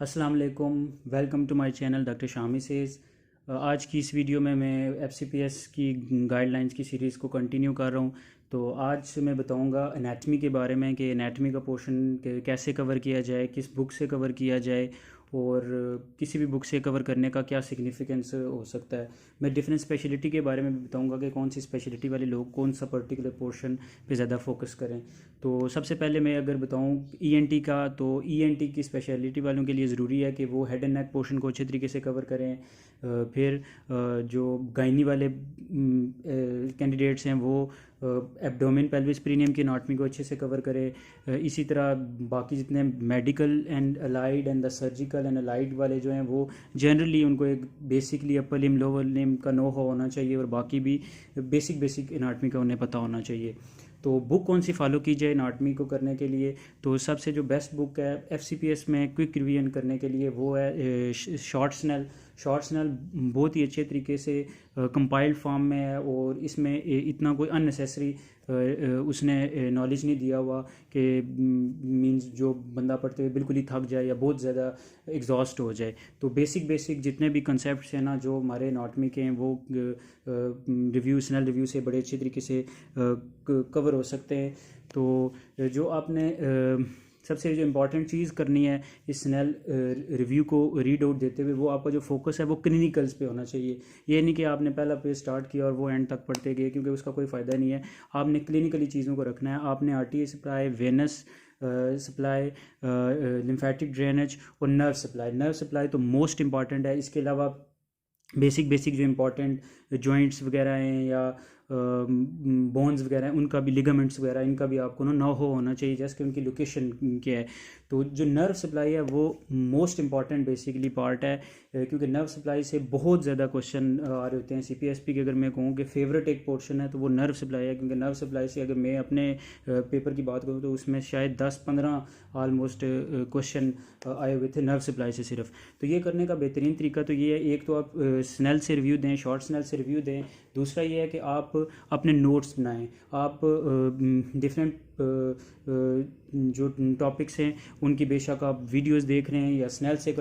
अस्सलाम वालेकुम। Welcome to my channel doctor Shami says. आज की इस वीडियो में मैं एफसीपीएस की गाइडलाइंस की सीरीज़ को कंटिन्यू कर रहा हूँ। तो आज मैं बताऊँगा एनाटमी के बारे में कि एनाटमी का पोर्शन कैसे कवर किया जाए, किस बुक से कवर किया जाए और किसी भी बुक से कवर करने का क्या सिग्निफिकेंस हो सकता है। मैं डिफरेंट स्पेशलिटी के बारे में भी बताऊंगा कि कौन सी स्पेशलिटी वाले लोग कौन सा पर्टिकुलर पोर्शन पे ज़्यादा फोकस करें। तो सबसे पहले मैं अगर बताऊं ईएनटी का, तो ईएनटी की स्पेशलिटी वालों के लिए ज़रूरी है कि वो हेड एंड नेक पोर्शन को अच्छे तरीके से कवर करें। फिर जो गायनी वाले कैंडिडेट्स हैं वो एब्डोमेन पेल्विस प्रीनियम की एनाटमी को अच्छे से कवर करें। इसी तरह बाकी जितने medical and allied and the surgical and allied वाले जो हैं वो जनरली उनको एक बेसिकली अपर लिम लोअर लिम का नो होना चाहिए और बाकी भी बेसिक एनाटमी का उन्हें पता होना चाहिए। तो बुक कौन सी फॉलो की जाए एनाटमी को करने के लिए, तो सबसे जो बेस्ट बुक है एफसीपीएस में क्विक रिवीजन करने के लिए वो है शॉर्ट्सनल। बहुत ही अच्छे तरीके से कंपाइल्ड फॉर्म में है और इसमें इतना कोई अननेसेसरी उसने नॉलेज नहीं दिया हुआ कि मींस जो बंदा पढ़ते हुए बिल्कुल ही थक जाए या बहुत ज़्यादा एग्जॉस्ट हो जाए। तो बेसिक जितने भी कंसेप्ट हैं ना जो हमारे एनाटमी के हैं वो स्नेल रिव्यू से बड़े अच्छे तरीके से कवर हो सकते हैं। तो जो आपने सबसे जो इम्पॉर्टेंट चीज़ करनी है इस स्नेल रिव्यू को रीड आउट देते हुए, वो आपका जो फोकस है वो क्लिनिकल्स पे होना चाहिए। ये नहीं कि आपने पहला पेज स्टार्ट किया और वो एंड तक पढ़ते गए, क्योंकि उसका कोई फ़ायदा नहीं है। आपने क्लिनिकली चीज़ों को रखना है। आपने artery supply, venous supply, lymphatic drainage और नर्व सप्लाई तो मोस्ट इम्पॉर्टेंट है। इसके अलावा बेसिक जो इम्पोर्टेंट जॉइंट्स वगैरह हैं या बोन्स वगैरह हैं उनका भी, लिगामेंट्स वगैरह इनका भी आपको ना होना चाहिए, जैसे कि उनकी लोकेशन क्या है। तो जो नर्व सप्लाई है वो मोस्ट इम्पॉर्टेंट बेसिकली पार्ट है, क्योंकि नर्व सप्लाई से बहुत ज़्यादा क्वेश्चन आ रहे होते हैं। सीपीएसपी के अगर मैं कहूँ कि फेवरेट एक पोर्शन है तो वो नर्व सप्लाई है, क्योंकि नर्व सप्लाई से अगर मैं अपने पेपर की बात करूँ तो उसमें शायद 10-15 ऑलमोस्ट क्वेश्चन आए हुए थे नर्व सप्लाई से सिर्फ। तो ये करने का बेहतरीन तरीका तो ये है, एक तो आप स्नेल से रिव्यू दें, शॉर्ट स्नेल से रिव्यू दें। दूसरा ये है कि आप अपने नोट्स बनाएं। आप डिफरेंट जो टॉपिक्स हैं उनकी बेशक आप वीडियोस देख रहे हैं या स्नेल से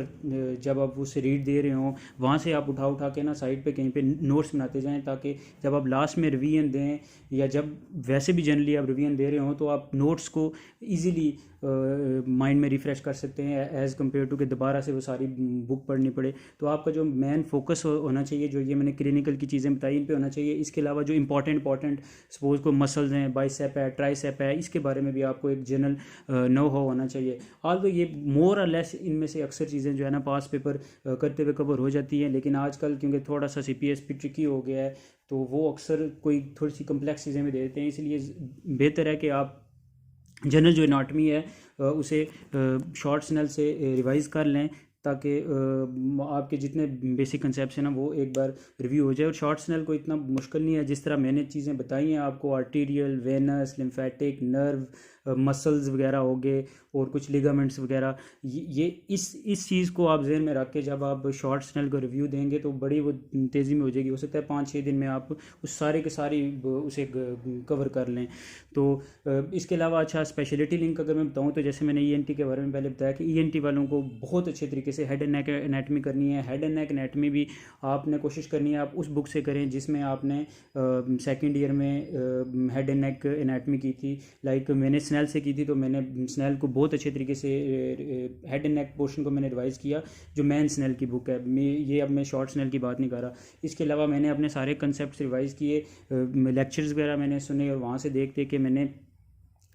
जब आप उसे रीड दे रहे हो वहाँ से आप उठा के ना साइड पे कहीं पे नोट्स बनाते जाएं, ताकि जब आप लास्ट में रिवीजन दें या जब वैसे भी जनरली आप रिवीजन दे रहे हो तो आप नोट्स को ईजिली माइंड में रिफ़्रेश कर सकते हैं एज़ कम्पेयर टू कि दोबारा से वो सारी बुक पढ़नी पड़े। तो आपका जो मेन फोकस होना चाहिए, जो ये मैंने क्लिनिकल की चीज़ें बताई इन पे होना चाहिए। इसके अलावा जो इंपॉर्टेंट सपोज को मसल्स हैं, बाइसेप है, ट्राइसेप है, इसके बारे में भी आपको एक जनरल नो होना चाहिए। ऑल्दो ये मोर और लेस इनमें से अक्सर चीज़ें जो है ना पास पेपर करते हुए कवर हो जाती हैं, लेकिन आजकल क्योंकि थोड़ा सा सीपीएसपी ट्रिकी हो गया है तो वो अक्सर कोई थोड़ी सी कम्प्लेक्स चीज़ें भी दे देते हैं। इसलिए बेहतर है कि आप जनरल जो एनाटमी है उसे शॉर्ट स्नेल से रिवाइज़ कर लें, ताकि आपके जितने बेसिक कंसेप्ट हैं ना वो एक बार रिव्यू हो जाए। और शॉर्ट स्नेल को इतना मुश्किल नहीं है, जिस तरह मैंने चीज़ें बताई हैं आपको, arterial, venous, lymphatic, nerve, muscles वगैरह हो गए और कुछ लिगामेंट्स वगैरह, ये इस चीज़ को आप जहन में रख के जब आप शॉर्ट स्नेल को रिव्यू देंगे तो बड़ी वो तेज़ी में हो जाएगी। हो सकता है 5-6 दिन में आप उस सारे के सारी उसे कवर कर लें। तो इसके अलावा अच्छा स्पेशलिटी लिंक अगर मैं बताऊँ तो जैसे मैंने ईएनटी के बारे में पहले बताया कि ईएनटी वालों को बहुत अच्छे तरीके से हेड एंड नेक एनाटमी करनी है। हेड एंड नेक एनाटमी भी आपने कोशिश करनी है आप उस बुक से करें जिसमें आपने सेकेंड ईयर में हेड एंड नेक एनाटमी की थी। लाइक मैंने स्नेल से की थी, तो मैंने स्नेल को बहुत अच्छे तरीके से हेड एंड नेक पोर्शन को मैंने रिवाइज़ किया, जो मैन स्नेल की बुक है। अब मैं शॉर्ट स्नेल की बात नहीं कर रहा। इसके अलावा मैंने अपने सारे कंसेप्ट रिवाइज़ किए, लेक्चर्स वगैरह मैंने सुने और वहाँ से देख के मैंने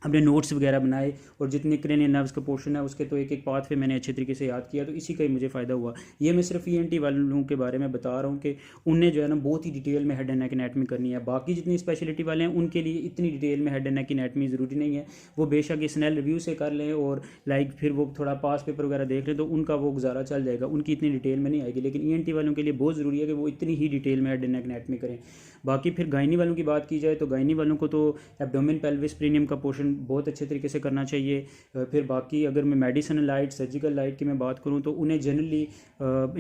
अपने नोट्स वगैरह बनाए, और जितने क्रेनियल नर्व्स का पोर्शन है उसके तो एक पाथ वे मैंने अच्छे तरीके से याद किया। तो इसी का ही मुझे फ़ायदा हुआ। ये मैं सिर्फ ईएनटी वालों के बारे में बता रहा हूँ कि उन्हें जो है ना बहुत ही डिटेल में हेड एंड नेक एनाटमी करनी है। बाकी जितनी स्पेशलिटी वाले हैं उनके लिए इतनी डिटेल में हेड एंड नेक एनाटमी ज़रूरी नहीं है। वो बेशक स्नेल रिव्यू से कर लें और लाइक फिर वो थोड़ा पास पेपर वगैरह देख लें तो उनका वो गुजारा चल जाएगा, उनकी इतनी डिटेल में नहीं आएगी। लेकिन ईएनटी वालों के लिए बहुत ज़रूरी है कि वो इतनी ही डिटेल में हेड एंड नेक एनाटमी करें। बाकी फिर गायनी वालों की बात की जाए तो गायनी वालों को तो एब्डोमेन पेल्विस प्रीनियम का पोर्शन बहुत अच्छे तरीके से करना चाहिए। फिर बाकी अगर मैं मेडिसिनल लाइट, सर्जिकल लाइट की मैं बात करूं तो उन्हें जनरली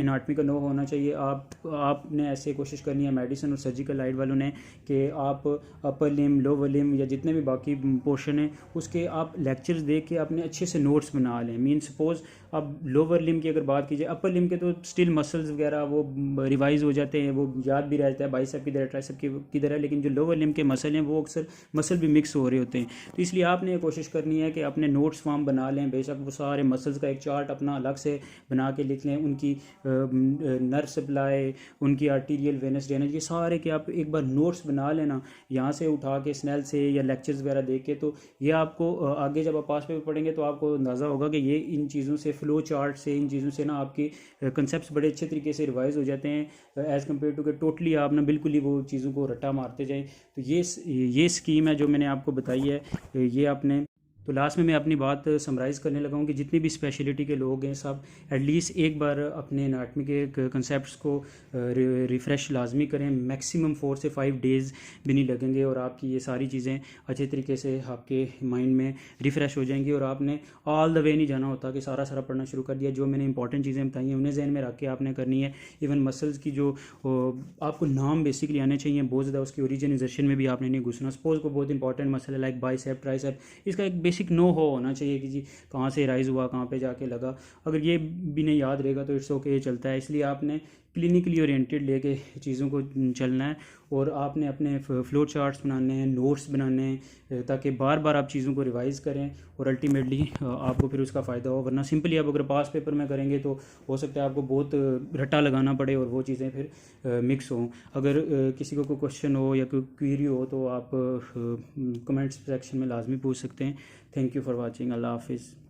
एनाटमी का नो होना चाहिए। आपने ऐसे कोशिश करनी है मेडिसिन और सर्जिकल लाइट वालों ने कि आप अपर लिम, लोअर लिम या जितने भी बाकी पोर्शन हैं उसके आप लेक्चर्स देख के अपने अच्छे से नोट्स बना लें। मीन सपोज अब लोअर लिम की अगर बात कीजिए, अपर लिम के तो स्टिल मसल्स वगैरह वो रिवाइज हो जाते हैं, वो याद भी रहता है बाइसेप की तरह ट्राइसेप की तरह, लेकिन जो लोअर लिम के मसल हैं वो अक्सर मसल भी मिक्स हो रहे होते हैं। तो इसलिए आपने ये कोशिश करनी है कि अपने नोट्स फॉर्म बना लें, बेशक वो सारे मसल्स का एक चार्ट अपना अलग से बना के लिख लें, उनकी नर्व सप्लाई, उनकी आर्टीरियल वेनस ड्रेनेज, ये सारे के आप एक बार नोट्स बना लेना यहाँ से उठा के स्नेल से या लेक्चर्स वगैरह देख के। तो ये आपको आगे जब आप पास पेपर पढ़ेंगे तो आपको अंदाज़ा होगा कि ये इन चीज़ों से, फ्लो चार्ट से, इन चीज़ों से ना आपके कंसेप्ट बड़े अच्छे तरीके से रिवाइज हो जाते हैं एज़ कम्पेयर टू कि टोटली आप ना बिल्कुल ही वो चीज़ों को रट्टा मारते जाएँ। तो ये स्कीम है जो मैंने आपको बताई है, ये आपने। तो लास्ट में मैं अपनी बात समराइज़ करने लगा हूँ कि जितनी भी स्पेशलिटी के लोग हैं सब एटलीस्ट एक बार अपने एनाटॉमी के कंसेप्ट्स को रिफ़्रेश लाजमी करें। मैक्सिमम 4 से 5 डेज़ भी नहीं लगेंगे और आपकी ये सारी चीज़ें अच्छे तरीके से आपके माइंड में रिफ़्रेश हो जाएंगी। और आपने ऑल द वे नहीं जाना होता कि सारा पढ़ना शुरू कर दिया। जो मैंने इंपॉर्टेंट चीज़ें बताई हैं उन्हें जहन में रख के आपने करनी है। इवन मसल्स की जो आपको नाम बेसिकली आने चाहिए बहुत ज़्यादा, उसकी ओरिजिनाइजेशन में भी आपने नहीं घुसना। सपोज को बहुत इंपॉर्टेंट मसल है लाइक बाइसेप, ट्राइसेप, इसका एक बेसिक नो हो होना चाहिए कि जी कहाँ से राइज हुआ, कहाँ पे जाके लगा। अगर ये भी नहीं याद रहेगा तो इट्स ओके, चलता है। इसलिए आपने क्लिनिकली ओरिएंटेड लेके चीज़ों को चलना है और आपने अपने फ्लो चार्ट्स बनाने हैं, नोट्स बनाने हैं, ताकि बार बार आप चीज़ों को रिवाइज़ करें और अल्टीमेटली आपको फिर उसका फ़ायदा हो। वरना सिंपली आप अगर पास पेपर में करेंगे तो हो सकता है आपको बहुत रट्टा लगाना पड़े और वो चीज़ें फिर मिक्स हों। अगर किसी को कोई क्वेश्चन हो या कोई क्वेरी हो तो आप कमेंट्स सेक्शन में लाजमी पूछ सकते हैं। Thank you for watching. अल्लाह हाफिज़।